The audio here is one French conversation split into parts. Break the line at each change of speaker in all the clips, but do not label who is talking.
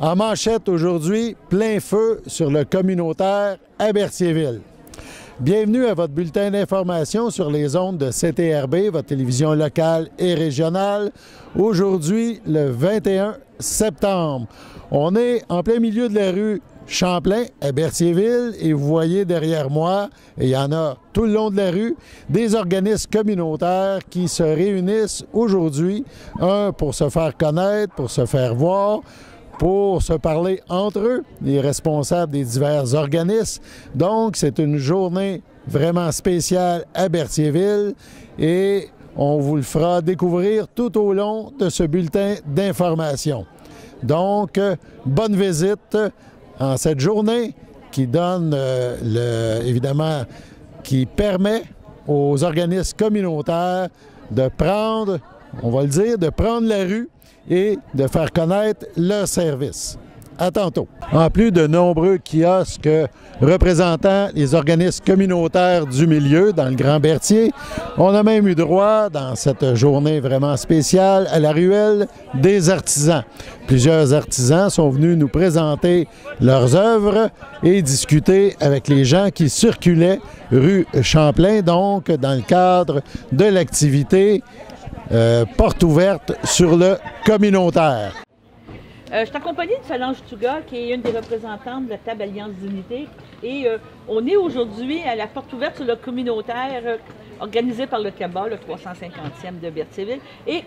En manchette aujourd'hui, plein feu sur le communautaire à Berthierville. Bienvenue à votre bulletin d'information sur les ondes de CTRB, votre télévision locale et régionale. Aujourd'hui, le 21 septembre. On est en plein milieu de la rue Champlain à Berthierville et vous voyez derrière moi, et il y en a tout le long de la rue, des organismes communautaires qui se réunissent aujourd'hui, un pour se faire connaître, pour se faire voir, pour se parler entre eux, les responsables des divers organismes. Donc, c'est une journée vraiment spéciale à Berthierville et on vous le fera découvrir tout au long de ce bulletin d'information. Donc, bonne visite en cette journée qui donne, évidemment, qui permet aux organismes communautaires de prendre, on va le dire, de prendre la rue et de faire connaître leur service. À tantôt. En plus de nombreux kiosques représentant les organismes communautaires du milieu dans le Grand Berthier, on a même eu droit, dans cette journée vraiment spéciale, à la ruelle des artisans. Plusieurs artisans sont venus nous présenter leurs œuvres et discuter avec les gens qui circulaient rue Champlain, donc dans le cadre de l'activité porte ouverte sur le communautaire.
Je suis accompagnée de Solange Touga, qui est une des représentantes de la table Alliance d'unité. Et on est aujourd'hui à la porte ouverte sur le communautaire organisé par le CABA, le 350e de Berthierville. Et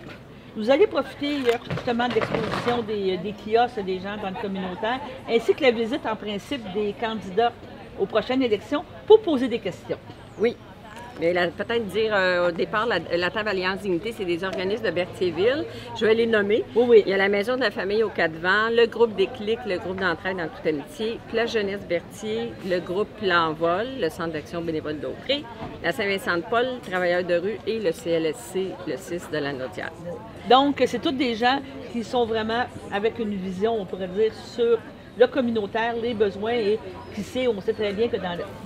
vous allez profiter justement de l'exposition des kiosques des gens dans le communautaire, ainsi que la visite en principe des candidats aux prochaines élections pour poser des questions.
Oui. Mais peut-être dire au départ, la table Alliance Dignité, c'est des organismes de Berthierville. Je vais les nommer.
Oui, oui.
Il y a la Maison de la famille aux Quatre-Vents, le groupe Déclic, le groupe d'entraide dans toute amitié, Place Jeunesse Berthier, le groupe L'Envol, le Centre d'action bénévole d'Aupré, la Saint-Vincent-de-Paul, Travailleurs de rue et le CLSC, le 6 de la Naudière.
Donc, c'est tous des gens qui sont vraiment avec une vision, on pourrait dire, sur le communautaire, les besoins, et qui sait, on sait très bien que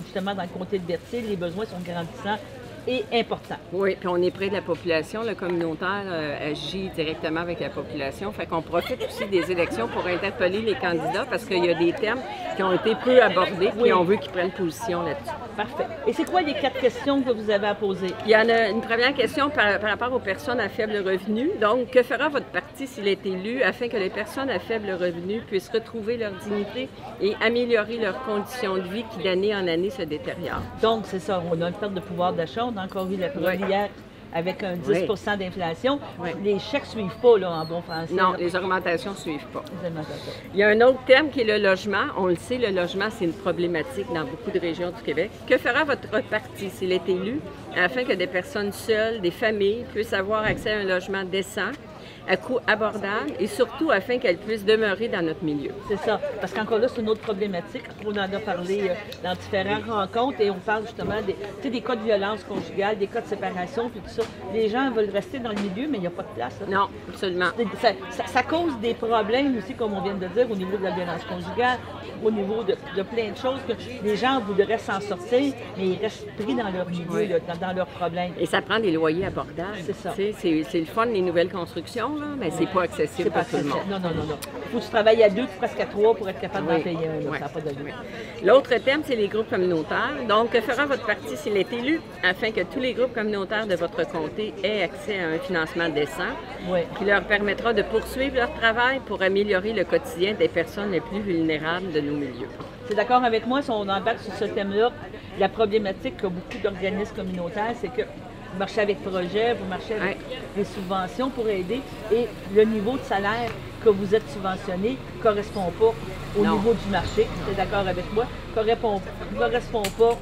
justement dans le comté de Berthier, les besoins sont grandissants et importants.
Oui, puis on est près de la population. Le communautaire agit directement avec la population. Fait qu'on profite aussi des élections pour interpeller les candidats parce qu'il y a des thèmes qui ont été peu abordés et on veut qu'ils prennent position là-dessus.
Parfait. Et c'est quoi les 4 questions que vous avez à poser?
Il y en a une première question par rapport aux personnes à faible revenu. Donc, que fera votre parti s'il est élu afin que les personnes à faible revenu puissent retrouver leur dignité et améliorer leurs conditions de vie qui, d'année en année, se détériorent?
Donc, c'est ça. On a une perte de pouvoir d'achat. On a encore eu la preuve hier avec un 10 d'inflation. Les chèques ne suivent pas, là, en bon français.
Non, les augmentations ne suivent pas. Il y a un autre thème qui est le logement. On le sait, le logement, c'est une problématique dans beaucoup de régions du Québec. Que fera votre parti s'il est élu afin que des personnes seules, des familles, puissent avoir accès à un logement décent, à coût abordable et surtout afin qu'elles puissent demeurer dans notre milieu?
C'est ça. Parce qu'encore là, c'est une autre problématique. On en a parlé dans différentes rencontres et on parle justement des cas de violence conjugale, des cas de séparation, puis tout ça. Les gens veulent rester dans le milieu, mais il n'y a pas de place. Là.
Non, absolument.
Ça cause des problèmes aussi, comme on vient de dire, au niveau de la violence conjugale, au niveau de plein de choses que les gens voudraient s'en sortir, mais ils restent pris dans leur milieu, là, dans leurs problèmes.
Et ça prend des loyers abordables.
C'est ça.
C'est le fun, les nouvelles constructions. Mais c'est pas accessible à tout le monde.
Non. Il faut que tu travailles à 2, presque à 3 pour être capable d'en payer un. Ça n'a pas d'allure.
L'autre thème, c'est les groupes communautaires. Donc, que fera votre parti s'il est élu afin que tous les groupes communautaires de votre comté aient accès à un financement décent qui leur permettra de poursuivre leur travail pour améliorer le quotidien des personnes les plus vulnérables de nos milieux?
Tu es d'accord avec moi si on embarque sur ce thème-là? La problématique que beaucoup d'organismes communautaires, c'est que vous marchez avec projet, vous marchez avec des subventions pour aider et le niveau de salaire que vous êtes subventionné ne correspond pas au niveau du marché. Vous êtes d'accord avec moi? Ne correspond pas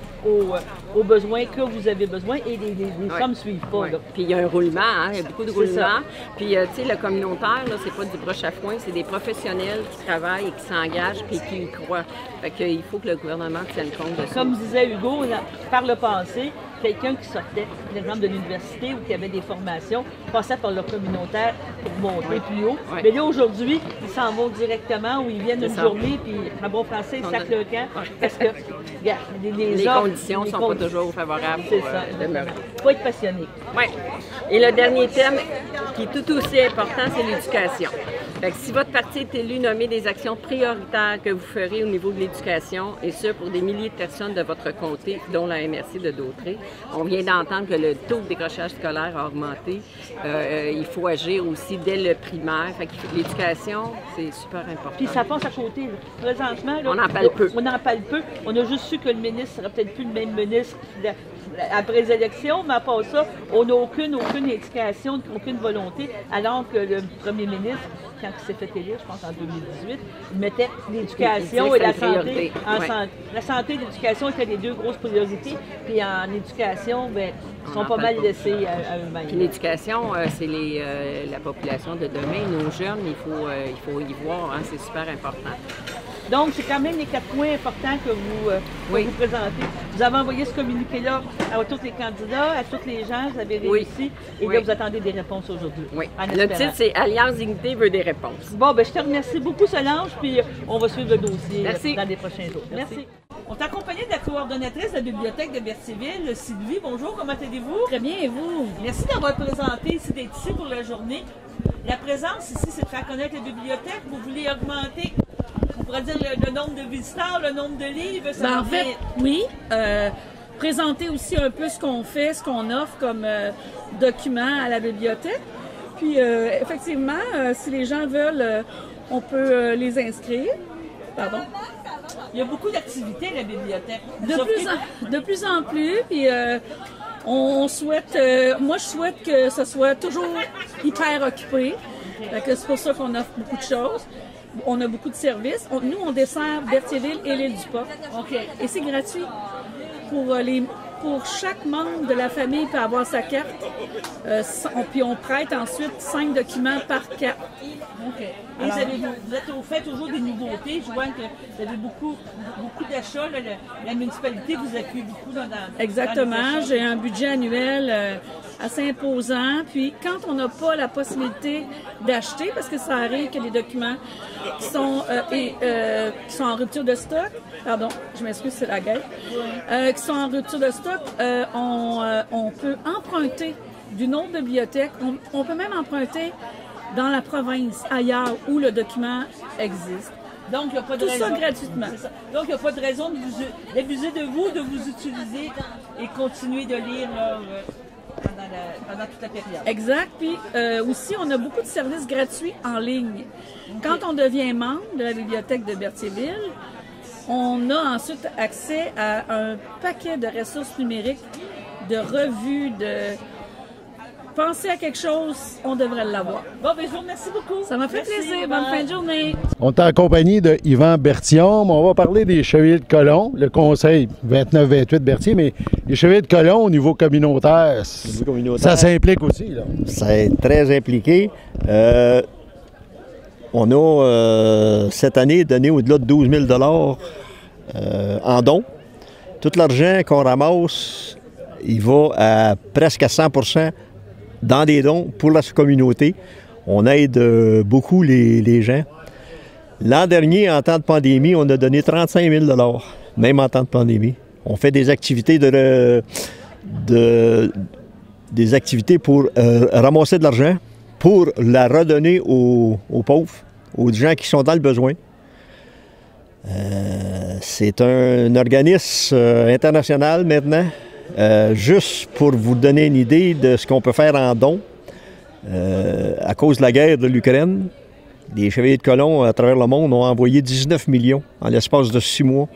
aux besoins que vous avez besoin et les sommes ne suivent pas. Là.
Puis il y a un roulement, il y a beaucoup de roulement. Puis tu sais, le communautaire, c'est pas du broche à foin, c'est des professionnels qui travaillent et qui s'engagent puis qui y croient. Fait qu'il faut que le gouvernement tienne compte de ça.
Comme disait Hugo, par le passé, quelqu'un qui sortait, par exemple, de l'université ou qui avait des formations, passait par le communautaire pour monter plus haut. Mais là, aujourd'hui, ils s'en vont directement ou ils viennent une journée, puis en bon français, ils sacent le camp. Parce que
les conditions ne sont pas toujours favorables pour demeurer.
Il faut être passionné.
Oui. Et le dernier thème, qui est tout aussi important, c'est l'éducation. Fait que si votre parti est élu, nommez des actions prioritaires que vous ferez au niveau de l'éducation, et ce, pour des milliers de personnes de votre comté, dont la MRC de Dautrey. On vient d'entendre que le taux de décrochage scolaire a augmenté. Il faut agir aussi dès le primaire. Fait que l'éducation, c'est super important.
Puis ça passe à côté. Là. Présentement, là,
on en parle peu.
On en parle peu. On a juste su que le ministre ne sera peut-être plus le même ministre après les élections, mais à part ça, on n'a aucune éducation, aucune volonté, alors que le premier ministre, quand il s'est fait élire, je pense en 2018, il mettait l'éducation et la santé. La santé et l'éducation étaient les deux grosses priorités, puis en éducation, bien, ils sont pas mal laissés à eux-mêmes.
Puis l'éducation, c'est la population de demain, nos jeunes, il faut y voir, hein, c'est super important.
Donc, c'est quand même les 4 points importants que vous présentez. Vous avez envoyé ce communiqué-là à tous les candidats, à tous les gens, vous avez réussi, et là, vous attendez des réponses aujourd'hui.
Oui. Le titre, c'est « Alliance Dignité veut des réponses ».
Bon, ben je te remercie beaucoup, Solange, puis on va suivre le dossier dans les prochains jours. Merci. On est accompagné de la coordonnatrice de la bibliothèque de Berthierville, Sylvie. Bonjour, comment allez-vous?
Très bien, et vous?
Merci d'avoir présenté ici, d'être ici pour la journée. La présence ici, c'est de faire connaître la bibliothèque. Vous voulez augmenter, on pourrait dire, le nombre de visiteurs, le nombre de livres?
En fait, oui. Présenter aussi un peu ce qu'on fait, ce qu'on offre comme documents à la bibliothèque. Puis, effectivement, si les gens veulent, on peut les inscrire. Pardon.
Il y a beaucoup d'activités à la bibliothèque.
De plus en plus, puis on souhaite, moi je souhaite que ce soit toujours hyper occupé. C'est pour ça qu'on offre beaucoup de choses. On a beaucoup de services. Nous, on dessert Berthierville et l'île du Pop. Et c'est gratuit. Pour chaque membre de la famille peut avoir sa carte. Puis on prête ensuite 5 documents par carte.
Et vous êtes au fait toujours des nouveautés. Je vois que vous avez beaucoup d'achats. La municipalité vous accueille beaucoup dans
Exactement. J'ai un budget annuel assez imposant. Puis quand on n'a pas la possibilité d'acheter, parce que ça arrive que les documents qui sont en rupture de stock, pardon, je m'excuse, c'est la guerre, qui sont en rupture de stock, on peut emprunter d'une autre bibliothèque. On peut même emprunter dans la province, ailleurs, où le document existe.
Donc, il n'y a pas de
raison. Tout ça gratuitement.
Donc, il n'y a pas de raison d'abuser de vous, de vous utiliser et continuer de lire pendant toute la période.
Exact. Puis aussi, on a beaucoup de services gratuits en ligne. Quand on devient membre de la bibliothèque de Berthierville, on a ensuite accès à un paquet de ressources numériques, de revues, Pensez à quelque chose, on devrait l'avoir.
Bon, ben, je vous remercie beaucoup.
Ça m'a fait plaisir. Bonne fin de journée.
On est en compagnie de Yvan Bertillon. On va parler des Chevaliers de Colomb, le conseil 29-28 Berthier, mais les Chevaliers de Colomb au niveau communautaire, ça s'implique aussi, là.
C'est très impliqué. On a cette année donné au-delà de 12 000 en dons. Tout l'argent qu'on ramasse, il va à presque à 100 % dans des dons pour la communauté. On aide beaucoup les gens. L'an dernier, en temps de pandémie, on a donné 35 000 même en temps de pandémie. On fait des activités des activités pour ramasser de l'argent, pour la redonner aux pauvres, aux gens qui sont dans le besoin. C'est un organisme international maintenant. Juste pour vous donner une idée de ce qu'on peut faire en dons, à cause de la guerre de l'Ukraine, les Chevaliers de Colomb à travers le monde ont envoyé 19 millions en l'espace de 6 mois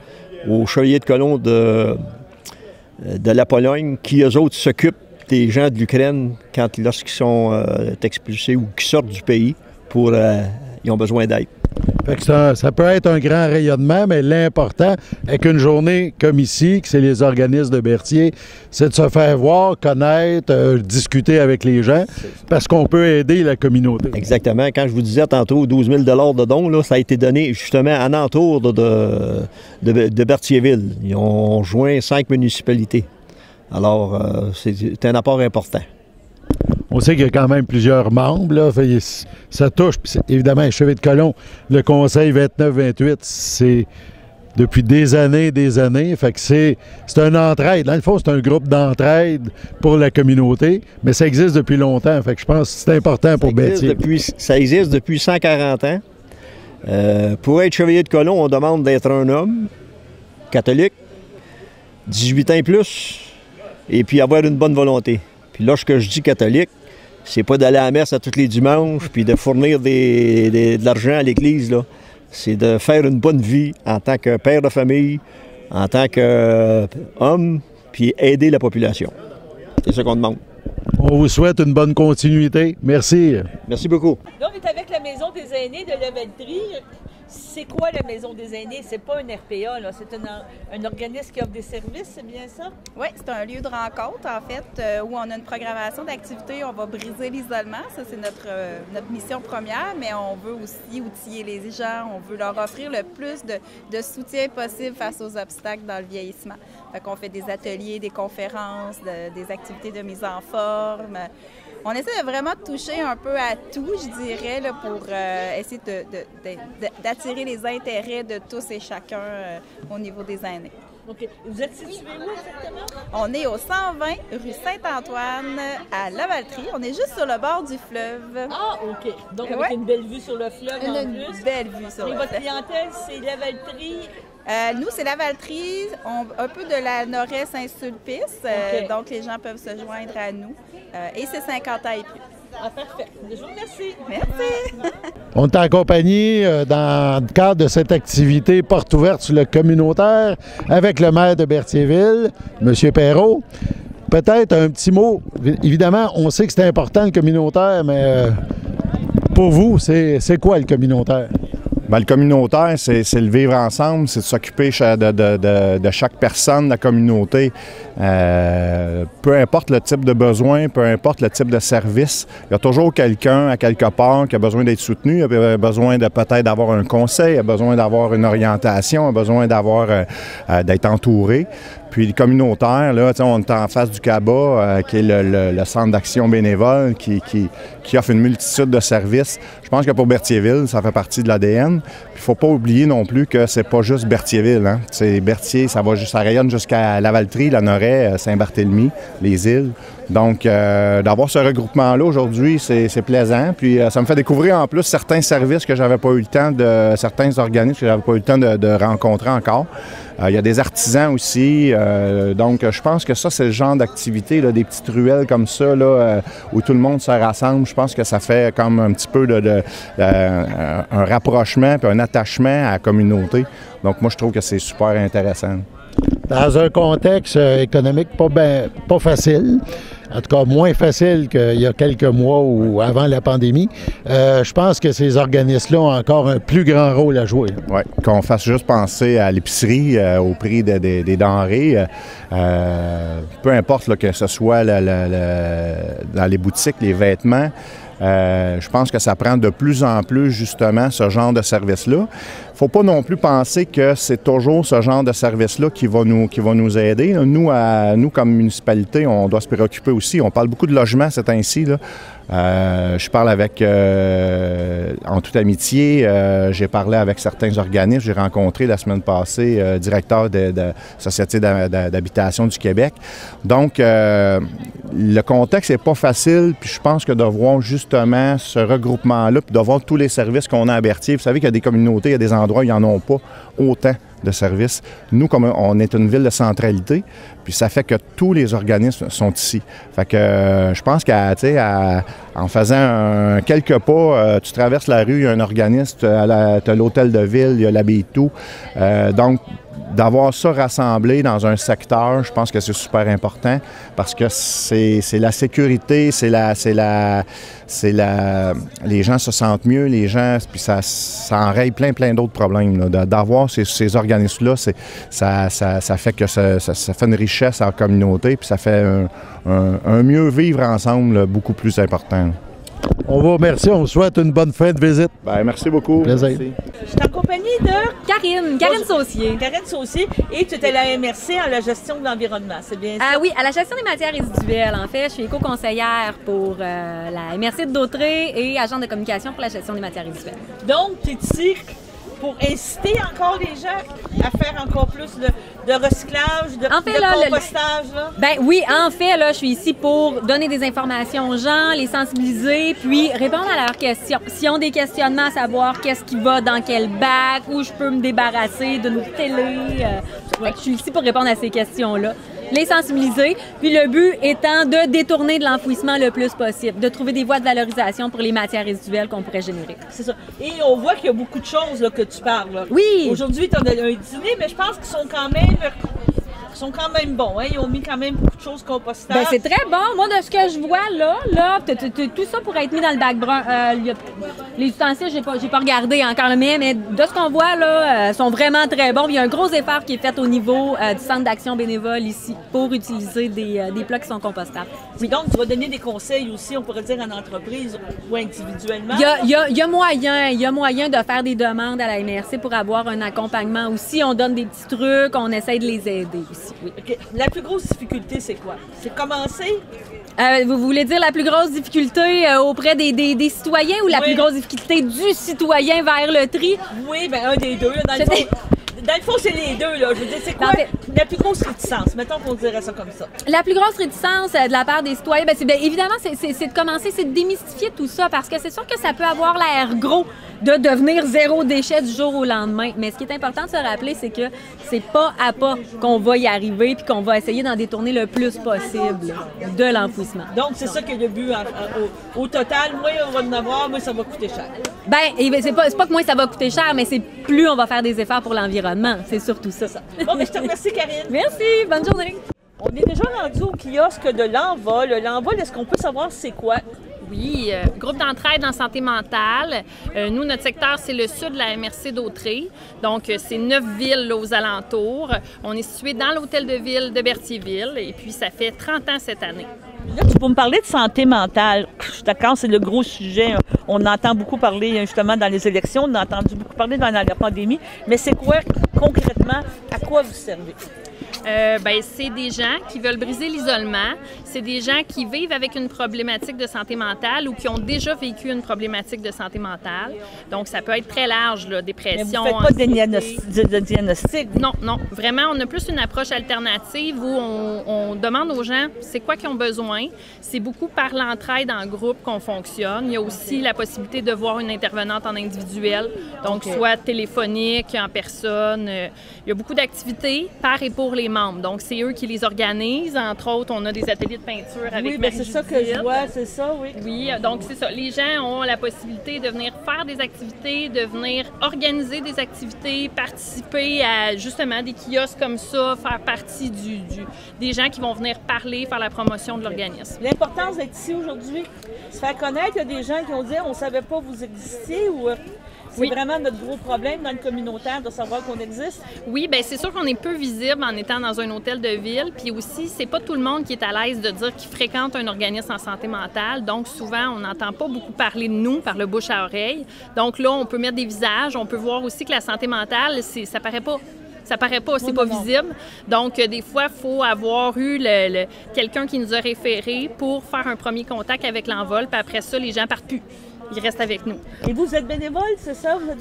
aux Chevaliers de Colomb de la Pologne, qui eux autres s'occupent des gens de l'Ukraine lorsqu'ils sont expulsés ou qui sortent du pays ils ont besoin d'aide.
Fait que ça peut être un grand rayonnement, mais l'important, avec une journée comme ici, que c'est les organismes de Berthier, c'est de se faire voir, connaître, discuter avec les gens, parce qu'on peut aider la communauté.
Exactement. Quand je vous disais tantôt 12 000 de dons, là, ça a été donné justement en entour de Berthierville. Ils ont joint 5 municipalités. Alors, c'est un apport important.
On sait qu'il y a quand même plusieurs membres, là. Ça touche, évidemment, les Chevaliers de Colomb, le conseil 29-28, c'est depuis des années et des années. Fait que c'est une entraide. Dans le fond, c'est un groupe d'entraide pour la communauté, mais ça existe depuis longtemps. Fait que je pense que c'est important pour Berthier.
Ça existe depuis 140 ans. Pour être chevalier de colon, on demande d'être un homme catholique, 18 ans et plus, et puis avoir une bonne volonté. Puis lorsque je dis catholique, c'est pas d'aller à la messe à tous les dimanches, puis de fournir de l'argent à l'Église, là. C'est de faire une bonne vie en tant que père de famille, en tant qu'homme, puis aider la population. C'est ce qu'on demande.
On vous souhaite une bonne continuité. Merci.
Merci beaucoup.
Là, on est avec la Maison des aînés de Lavaltrie. C'est quoi la Maison des aînés? C'est pas un RPA, là. C'est un organisme qui offre des services, c'est bien ça?
Oui, c'est un lieu de rencontre, en fait, où on a une programmation d'activités. On va briser l'isolement. Ça, c'est notre mission première, mais on veut aussi outiller les gens. On veut leur offrir le plus de soutien possible face aux obstacles dans le vieillissement. Fait qu'on fait des ateliers, des conférences, des activités de mise en forme. On essaie de vraiment toucher un peu à tout, je dirais, là, pour essayer d'attirer les intérêts de tous et chacun au niveau des aînés.
OK. Vous êtes situé où exactement?
On est au 120 rue Saint-Antoine à Lavaltrie. On est juste sur le bord du fleuve.
Ah, OK. Donc, avec une belle vue sur le fleuve en plus.
Une belle vue sur le fleuve.
Et votre clientèle, c'est Lavaltrie?
Nous, c'est Lavaltrie, un peu de la Nord-Est Saint-Sulpice.
Okay.
Donc, les gens peuvent se joindre à nous. Et c'est 50 ans et plus.
Ah, parfait. Je vous remercie.
Merci.
On est en compagnie dans le cadre de cette activité porte ouverte sur le communautaire avec le maire de Berthierville, M. Perrault. Peut-être un petit mot. Évidemment, on sait que c'est important le communautaire, mais pour vous, c'est quoi le communautaire?
Bien, le communautaire, c'est le vivre ensemble, c'est de s'occuper de chaque personne de la communauté. Peu importe le type de besoin, peu importe le type de service, il y a toujours quelqu'un à quelque part qui a besoin d'être soutenu, a besoin de peut-être d'avoir un conseil, a besoin d'avoir une orientation, a besoin d'être entouré. Puis le communautaire, là, on est en face du CABA, qui est le centre d'action bénévole, qui offre une multitude de services. Je pense que pour Berthierville, ça fait partie de l'ADN. Puis il ne faut pas oublier non plus que c'est pas juste Berthierville. Hein? C'est Berthier, ça rayonne jusqu'à Lavaltrie, la Noret, Saint-Barthélemy, les îles. Donc, d'avoir ce regroupement-là aujourd'hui, c'est plaisant. Puis ça me fait découvrir en plus certains services que j'avais pas eu le temps certains organismes que j'avais pas eu le temps de rencontrer encore. Il y a des artisans aussi. Donc, je pense que ça, c'est le genre d'activité, des petites ruelles comme ça, là, où tout le monde se rassemble. Je pense que ça fait comme un petit peu un rapprochement puis un attachement à la communauté. Donc, moi, je trouve que c'est super intéressant.
Dans un contexte économique pas facile, en tout cas moins facile qu'il y a quelques mois ou avant la pandémie, je pense que ces organismes-là ont encore un plus grand rôle à jouer.
Oui, qu'on fasse juste penser à l'épicerie, au prix des denrées, peu importe là, que ce soit dans les boutiques, les vêtements. Je pense que ça prend de plus en plus, justement, ce genre de service-là. Il ne faut pas non plus penser que c'est toujours ce genre de service-là qui va nous aider. Nous, comme municipalité, on doit se préoccuper aussi. On parle beaucoup de logement, c'est ainsi. Je parle en toute amitié, j'ai parlé avec certains organismes. J'ai rencontré la semaine passée directeur de Société d'habitation du Québec. Donc, le contexte n'est pas facile, puis je pense que de voir justement ce regroupement-là, puis de voir tous les services qu'on a à Berthier. Vous savez qu'il y a des communautés, il y a des endroits où ils n'en ont pas autant de services. Nous, comme on est une ville de centralité, puis ça fait que tous les organismes sont ici. Fait que je pense qu'en faisant quelques pas, tu traverses la rue, il y a un organisme, tu as l'hôtel de ville, il y a l'abbaye de Tout. Donc, d'avoir ça rassemblé dans un secteur, je pense que c'est super important parce que c'est la sécurité, les gens se sentent mieux, les gens, puis ça enraye plein d'autres problèmes. D'avoir ces organismes-là, ça fait que ça fait une richesse en communauté, puis ça fait un mieux vivre ensemble beaucoup plus important.
On vous remercie, on vous souhaite une bonne fin de visite.
Bien, merci beaucoup.
Plaisir.
Merci.
Je suis en compagnie de
Karine Saucier.
Karine Saucier, et tu es à la MRC en la gestion de l'environnement, c'est bien ça?
Oui, à la gestion des matières résiduelles. En fait, je suis éco-conseillère pour la MRC de Dautrey et agente de communication pour la gestion des matières résiduelles.
Donc, tu es ici pour inciter encore les gens à faire encore plus de recyclage, de compostage? Là?
Ben oui, en fait, là, je suis ici pour donner des informations aux gens, les sensibiliser, puis répondre à leurs questions. S'ils ont des questionnements à savoir qu'est-ce qui va dans quel bac, où je peux me débarrasser d'une télé, je suis ici pour répondre à ces questions-là. Les sensibiliser, puis le but étant de détourner de l'enfouissement le plus possible, de trouver des voies de valorisation pour les matières résiduelles qu'on pourrait générer.
C'est ça. Et on voit qu'il y a beaucoup de choses là, que tu parles. Là.
Oui!
Aujourd'hui, tu as un dîner, mais je pense qu'ils sont quand même bons. Hein? Ils ont mis quand même beaucoup de choses compostables.
Ben, c'est très bon. Moi, de ce que je vois là, tout ça pourrait être mis dans le bac brun. Les ustensiles, j'ai pas regardé encore le mien, mais de ce qu'on voit là, sont vraiment très bons. Il y a un gros effort qui est fait au niveau du centre d'action bénévole ici pour utiliser des plats qui sont compostables.
Oui. Donc, tu vas donner des conseils aussi, on pourrait dire, en entreprise ou individuellement?
Il y a moyen de faire des demandes à la MRC pour avoir un accompagnement aussi. On donne des petits trucs, on essaie de les aider aussi. Oui.
Okay. La plus grosse difficulté, c'est quoi? C'est commencer?
Vous voulez dire la plus grosse difficulté auprès des citoyens ou la plus grosse difficulté du citoyen vers le tri?
Oui, bien un des deux. Dans le fond, c'est les deux. Là. Je veux dire, c'est quoi la plus grosse réticence? Mettons qu'on dirait ça comme ça.
La plus grosse réticence de la part des citoyens, évidemment, c'est de commencer, c'est de démystifier tout ça parce que c'est sûr que ça peut avoir l'air gros de devenir zéro déchet du jour au lendemain. Mais ce qui est important de se rappeler, c'est que c'est pas à pas qu'on va y arriver puis qu'on va essayer d'en détourner le plus possible de l'enfouissement.
Donc, c'est ça que le but au total. Moi, on va en avoir, moi, ça va coûter cher.
C'est pas que moi, ça va coûter cher, mais c'est plus on va faire des efforts pour l'environnement. C'est surtout ça.
Bon, je te remercie, Karine.
Merci. Bonne journée.
On est déjà rendu au kiosque de l'Envol. L'Envol, est-ce qu'on peut savoir c'est quoi?
Oui, groupe d'entraide en santé mentale. Nous, notre secteur, c'est le sud de la MRC d'Autrey. Donc, c'est 9 villes là, aux alentours. On est situé dans l'hôtel de ville de Berthierville et puis ça fait 30 ans cette année.
Là, tu peux me parler de santé mentale. Je suis d'accord, c'est le gros sujet. On entend beaucoup parler justement dans les élections, on a entendu beaucoup parler dans la pandémie. Mais c'est quoi concrètement, à quoi vous servez?
C'est des gens qui veulent briser l'isolement. C'est des gens qui vivent avec une problématique de santé mentale ou qui ont déjà vécu une problématique de santé mentale. Donc, ça peut être très large, là, dépression.
Mais vous ne faites pas de diagnostic?
Non, non. Vraiment, on a plus une approche alternative où on demande aux gens c'est quoi qu'ils ont besoin. C'est beaucoup par l'entraide en groupe qu'on fonctionne. Il y a aussi la possibilité de voir une intervenante en individuel, donc soit téléphonique, en personne. Il y a beaucoup d'activités par et pour les membres. Donc, c'est eux qui les organisent. Entre autres, on a des ateliers de peinture avec
Marie-Judith. Oui, c'est ça que je vois, c'est ça, oui.
Oui, donc c'est ça. Les gens ont la possibilité de venir faire des activités, de venir organiser des activités, participer à justement des kiosques comme ça, faire partie des gens qui vont venir parler, faire la promotion de l'organisme.
L'importance d'être ici aujourd'hui, se faire connaître, il y a des gens qui ont dit on ne savait pas vous existiez ou... C'est vraiment notre gros problème dans le communautaire de savoir qu'on existe?
Oui, bien c'est sûr qu'on est peu visible en étant dans un hôtel de ville. Puis aussi, c'est pas tout le monde qui est à l'aise de dire qu'il fréquente un organisme en santé mentale. Donc souvent, on n'entend pas beaucoup parler de nous par le bouche à oreille. Donc là, on peut mettre des visages. On peut voir aussi que la santé mentale, ça paraît pas. Ça paraît pas, c'est pas visible. Donc, des fois, il faut avoir eu quelqu'un qui nous a référé pour faire un premier contact avec l'Envol. Puis après ça, les gens partent plus. Ils restent avec nous.
Et vous êtes bénévole, c'est ça? Vous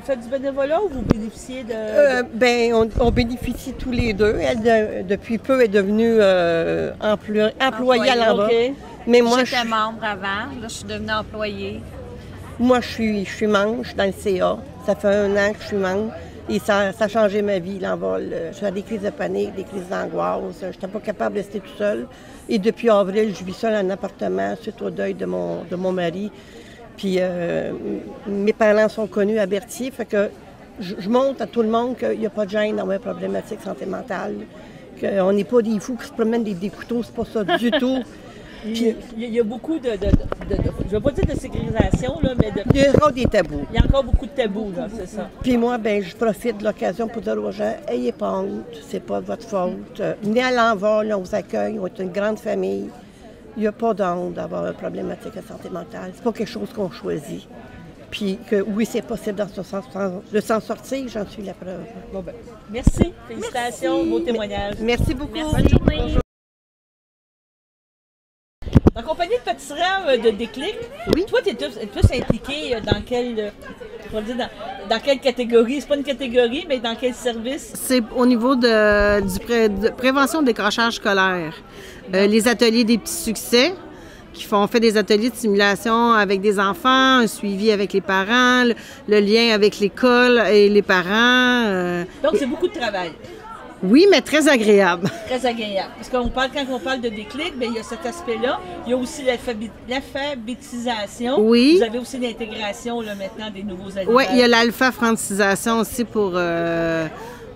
faites du bénévolat ou vous bénéficiez de...
On bénéficie tous les deux. Elle, depuis peu, est devenue employée à l'Envol.
Okay. Mais moi, j'étais membre avant. Là, je suis devenue employée.
Moi, je suis membre. Je suis dans le CA. Ça fait 1 an que je suis membre. Et ça a changé ma vie, l'Envol. J'ai des crises de panique, des crises d'angoisse. Je n'étais pas capable de rester toute seule. Et depuis avril, je vis seule en appartement suite au deuil de mon mari. Puis mes parents sont connus à Berthier, fait que je montre à tout le monde qu'il n'y a pas de gêne dans mes problématiques santé mentale, qu'on n'est pas des fous qui se promènent des couteaux, c'est pas ça du tout.
Puis, il y a beaucoup je ne veux pas dire de sécurisation, là, mais
il y a encore des tabous.
Il y a encore beaucoup de tabous, là, c'est ça.
Puis moi, je profite de l'occasion pour dire aux gens, ayez pas honte, c'est pas de votre faute. Venez à l'Envol, on vous accueille, on est une grande famille. Il n'y a pas d'honte d'avoir une problématique de santé mentale. C'est pas quelque chose qu'on choisit. Puis que oui, c'est possible de s'en sortir, j'en suis la preuve.
Bon ben, merci. Félicitations, beau témoignage.
Merci beaucoup.
Merci. Bonne journée. Bonjour. En compagnie de Petit Rang de Déclic, toi, tu es plus impliqué dans quel On va dire dans quelle catégorie? C'est pas une catégorie, mais dans quel service?
C'est au niveau de prévention de décrochage scolaire. Les ateliers des petits succès, on fait des ateliers de simulation avec des enfants, un suivi avec les parents, le lien avec l'école et les parents.
Donc, c'est beaucoup de travail.
Oui, mais très agréable.
Très agréable. Parce quand on parle de déclic, bien, il y a cet aspect-là. Il y a aussi l'alphabétisation.
Oui.
Vous avez aussi l'intégration là, maintenant des nouveaux arrivants.
Oui, il y a l'alpha-francisation aussi pour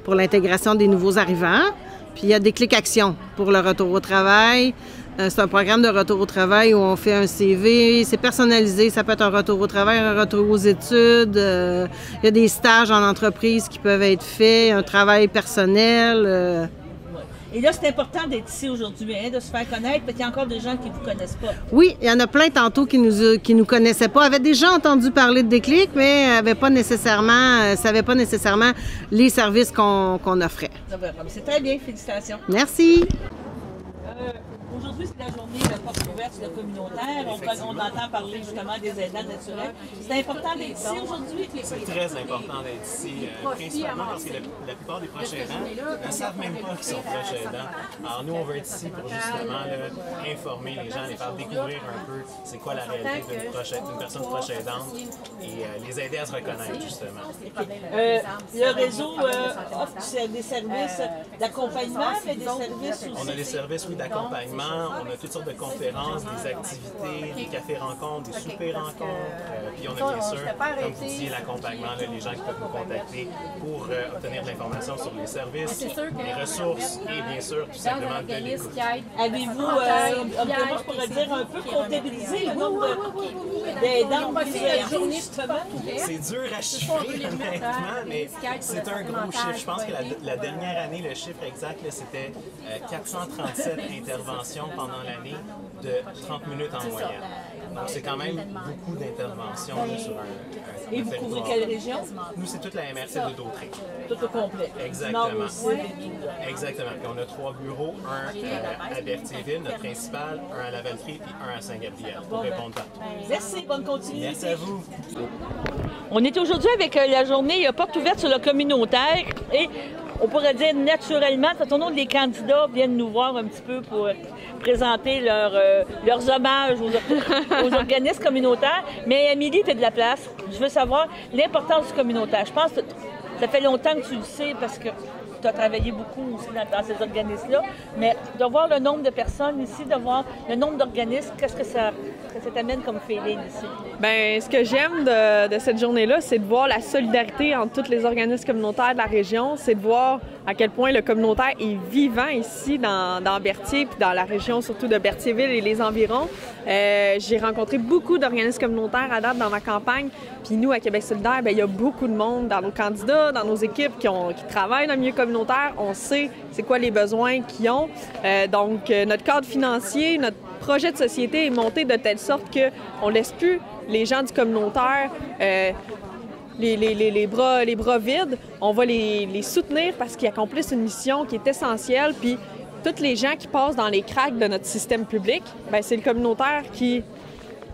l'intégration des nouveaux arrivants. Puis il y a Déclic Action pour le retour au travail. C'est un programme de retour au travail où on fait un CV, c'est personnalisé, ça peut être un retour au travail, un retour aux études, il y a des stages en entreprise qui peuvent être faits, un travail personnel.
Et là, c'est important d'être ici aujourd'hui, hein, de se faire connaître, parce qu'il y a encore des gens qui ne vous connaissent pas.
Oui, il y en a plein tantôt qui nous connaissaient pas, avaient déjà entendu parler de Déclic, mais savaient pas nécessairement les services qu'on offrait.
C'est très bien, félicitations.
Merci.
Aujourd'hui, c'est la journée de porte ouverte sur le communautaire. On entend parler justement des aidants naturels. C'est important d'être ici aujourd'hui?
C'est très important d'être ici, principalement parce que la plupart des proches aidants ne savent même pas qu'ils sont proches aidants. Alors nous, on veut être ici pour justement informer les gens, les faire découvrir un peu c'est quoi la réalité d'une personne proche aidante et les aider à se reconnaître justement.
Le réseau offre des services d'accompagnement, mais des services aussi.
On a des services, oui, d'accompagnement. On a toutes sortes de conférences, des activités, des cafés-rencontres, des soupers-rencontres. Puis on a bien sûr, comme vous disiez, l'accompagnement, les gens qui peuvent nous contacter pour obtenir de l'information sur les services, les ressources et bien sûr, tout simplement de l'écoute.
Avez-vous, je pourrais dire, un peu comptabilisé le nombre d'aidants justement?
C'est dur à chiffrer, honnêtement, mais c'est un gros chiffre. Je pense que la dernière année, le chiffre exact, c'était 437 interventions pendant l'année de 30 minutes en moyenne. Donc, c'est quand même beaucoup d'interventions sur un
Et vous couvrez quelle région?
Nous, c'est toute la MRC de Dautré.
Tout au complet.
Exactement. Exactement. Puis on a 3 bureaux, un à Berthierville, notre principal, un à Lavaltrie, puis un à Saint-Gabriel, pour répondre partout.
Merci, bonne continuité.
Merci à vous.
On est aujourd'hui avec la journée porte ouverte sur le communautaire et on pourrait dire naturellement, tout au long des candidats viennent nous voir un petit peu pour présenter leurs hommages aux organismes communautaires. Mais Amélie, tu es de la place. Je veux savoir l'importance du communautaire. Je pense que ça fait longtemps que tu le sais parce que tu as travaillé beaucoup aussi dans ces organismes-là. Mais de voir le nombre de personnes ici, de voir le nombre d'organismes, qu'est-ce que ça t'amène comme feeling ici?
Bien, ce que j'aime de cette journée-là, c'est de voir la solidarité entre tous les organismes communautaires de la région. C'est de voir à quel point le communautaire est vivant ici dans Berthier, puis dans la région surtout de Berthierville et les environs. J'ai rencontré beaucoup d'organismes communautaires à date dans ma campagne. Puis nous, à Québec solidaire, bien, il y a beaucoup de monde dans nos candidats, dans nos équipes qui travaillent dans le milieu communautaire. On sait c'est quoi les besoins qu'ils ont. Donc, notre cadre financier, notre projet de société est monté de telle sorte qu'on ne laisse plus les gens du communautaire les bras vides. On va les soutenir parce qu'ils accomplissent une mission qui est essentielle. Puis, tous les gens qui passent dans les cracks de notre système public, bien, c'est le communautaire qui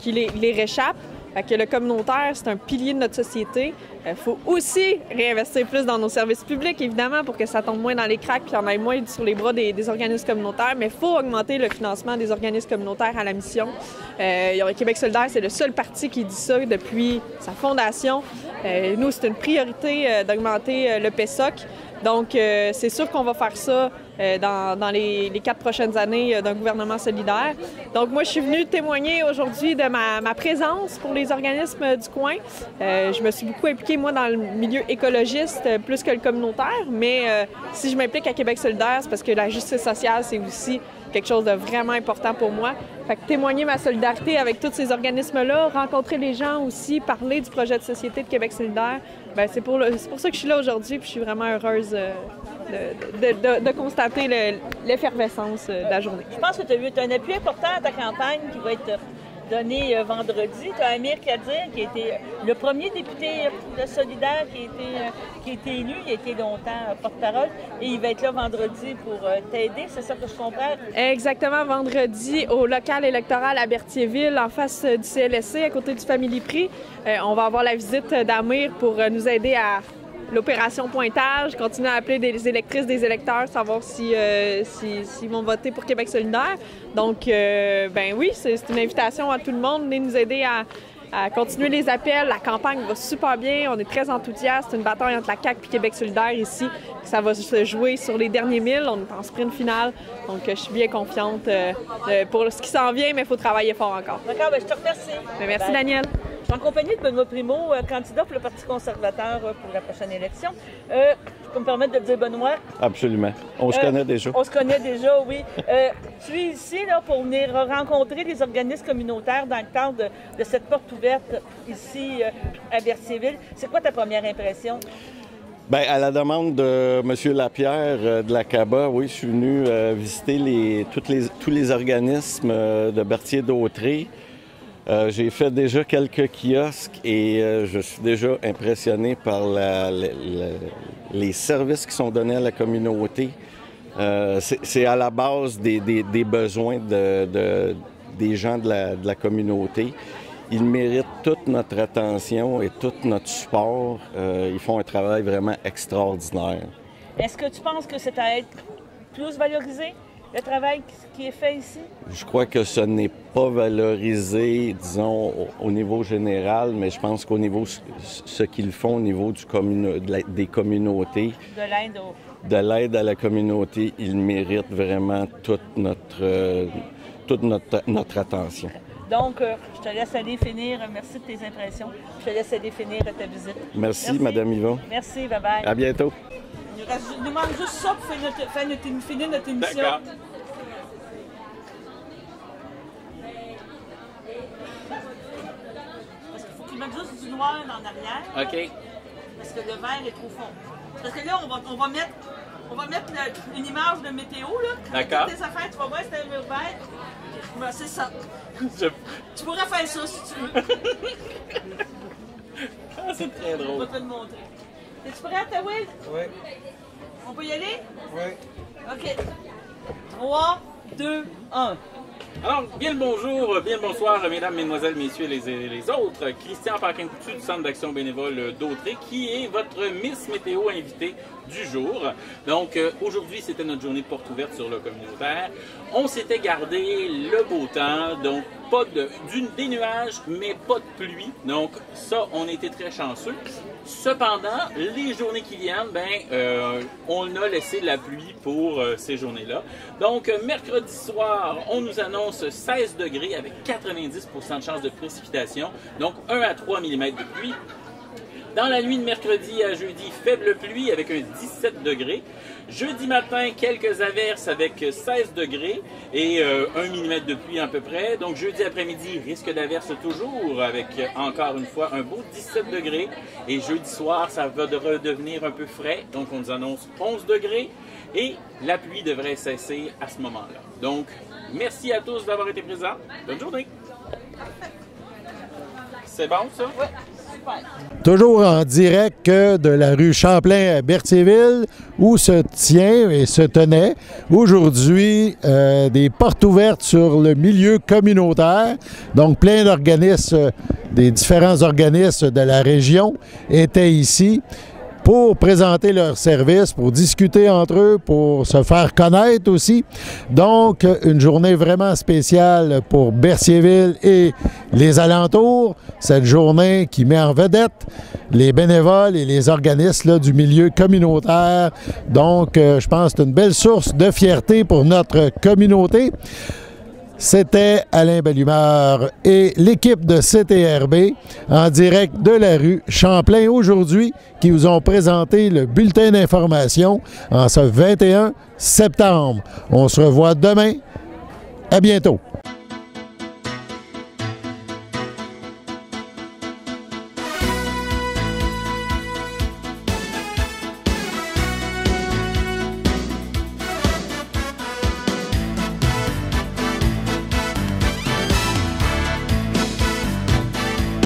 les réchappe. Fait que le communautaire, c'est un pilier de notre société. Il faut aussi réinvestir plus dans nos services publics, évidemment, pour que ça tombe moins dans les cracks et qu'il y en ait moins sur les bras des organismes communautaires. Mais il faut augmenter le financement des organismes communautaires à la mission. Québec solidaire, c'est le seul parti qui dit ça depuis sa fondation. Nous, c'est une priorité d'augmenter le PESOC. Donc, c'est sûr qu'on va faire ça dans les 4 prochaines années d'un gouvernement solidaire. Donc, moi, je suis venue témoigner aujourd'hui de ma présence pour les organismes du coin. Je me suis beaucoup impliquée, moi, dans le milieu écologiste plus que le communautaire, mais si je m'implique à Québec solidaire, c'est parce que la justice sociale, c'est aussi quelque chose de vraiment important pour moi. Fait que témoigner ma solidarité avec tous ces organismes-là, rencontrer les gens aussi, parler du projet de société de Québec solidaire, bien, c'est pour ça que je suis là aujourd'hui, puis je suis vraiment heureuse de constater l'effervescence de la journée.
Je pense que tu as eu un appui important à ta campagne qui va être donné vendredi. Tu as Amir Kadir, qui a été le premier député de Solidaire qui a été élu. Il a été longtemps porte-parole et il va être là vendredi pour t'aider. C'est ça que je comprends?
Exactement, vendredi au local électoral à Berthierville, en face du CLSC, à côté du Family Prix. On va avoir la visite d'Amir pour nous aider à l'opération pointage, continuer à appeler des électrices, des électeurs, savoir s'ils vont voter pour Québec solidaire. Donc, ben oui, c'est une invitation à tout le monde. Venez nous aider à continuer les appels. La campagne va super bien. On est très enthousiastes. C'est une bataille entre la CAQ et Québec solidaire ici. Ça va se jouer sur les derniers 1000. On est en sprint final. Donc, je suis bien confiante pour ce qui s'en vient, mais il faut travailler fort encore.
D'accord, ben, je te remercie.
Ben, merci, Daniel.
Je suis en compagnie de Benoît Primo, candidat pour le Parti conservateur pour la prochaine élection. Tu peux me permettre de te dire Benoît?
Absolument. On se connaît déjà.
On se connaît déjà, oui. Tu es ici là, pour venir rencontrer les organismes communautaires dans le cadre de cette porte ouverte ici à Berthierville. C'est quoi ta première impression?
Bien, à la demande de M. Lapierre de la CABA, oui, je suis venu visiter tous les organismes de Berthier-Dautré. J'ai fait déjà quelques kiosques et je suis déjà impressionné par les services qui sont donnés à la communauté. C'est à la base des besoins des gens de la communauté. Ils méritent toute notre attention et tout notre support. Ils font un travail vraiment extraordinaire.
Est-ce que tu penses que c'est à être plus valorisé? Le travail qui est fait ici?
Je crois que ce n'est pas valorisé, disons, au niveau général, mais je pense qu'au niveau, ce qu'ils font au niveau des communautés, de l'aide à la communauté, ils méritent vraiment toute notre attention.
Donc, je te laisse aller finir. Merci de tes impressions. Je te laisse aller finir ta visite.
Merci. Mme Yvon.
Merci, bye-bye.
À bientôt.
Il nous manque juste ça pour finir notre émission.
D'accord.
Parce qu'il faut qu'il mette juste du noir en arrière.
OK.
Parce que le vert est trop fond. Parce que là, on va mettre une image de météo.
D'accord.
Tes affaires, tu vas voir, c'est un mur vert. Ben, c'est ça. Tu pourrais faire ça si tu veux.
Ah, c'est très drôle.
On va te le montrer. Es-tu prête, Will?
Oui.
On peut y aller?
Oui.
OK. 3, 2, 1.
Alors, bien le bonjour, bien le bonsoir, mesdames, mesdemoiselles, messieurs les autres. Christian Paquin-Coutu du Centre d'action bénévole Dautré, qui est votre Miss Météo invitée du jour. Donc, aujourd'hui, c'était notre journée de porte ouverte sur le communautaire. On s'était gardé le beau temps, donc pas des nuages, mais pas de pluie. Donc, ça, on était très chanceux. Cependant, les journées qui viennent, on a laissé la pluie pour ces journées-là. Donc, mercredi soir, on nous annonce 16 degrés avec 90% de chance de précipitation. Donc, 1 à 3 mm de pluie. Dans la nuit de mercredi à jeudi, faible pluie avec un 17 degrés. Jeudi matin, quelques averses avec 16 degrés et 1 mm de pluie à peu près. Donc jeudi après-midi, risque d'averses toujours avec encore une fois un beau 17 degrés. Et jeudi soir, ça va redevenir un peu frais. Donc on nous annonce 11 degrés et la pluie devrait cesser à ce moment-là. Donc merci à tous d'avoir été présents. Bonne journée. C'est bon ça?
Oui.
Toujours en direct de la rue Champlain à Berthierville, où se tient et se tenait aujourd'hui des portes ouvertes sur le milieu communautaire. Donc plein d'organismes, des différents organismes de la région étaient ici pour présenter leurs services, pour discuter entre eux, pour se faire connaître aussi. Donc, une journée vraiment spéciale pour Berthierville et les alentours. Cette journée qui met en vedette les bénévoles et les organismes là, du milieu communautaire. Donc, je pense que c'est une belle source de fierté pour notre communauté. C'était Alain Bellumeur et l'équipe de CTRB en direct de la rue Champlain aujourd'hui qui vous ont présenté le bulletin d'information en ce 21 septembre. On se revoit demain. À bientôt.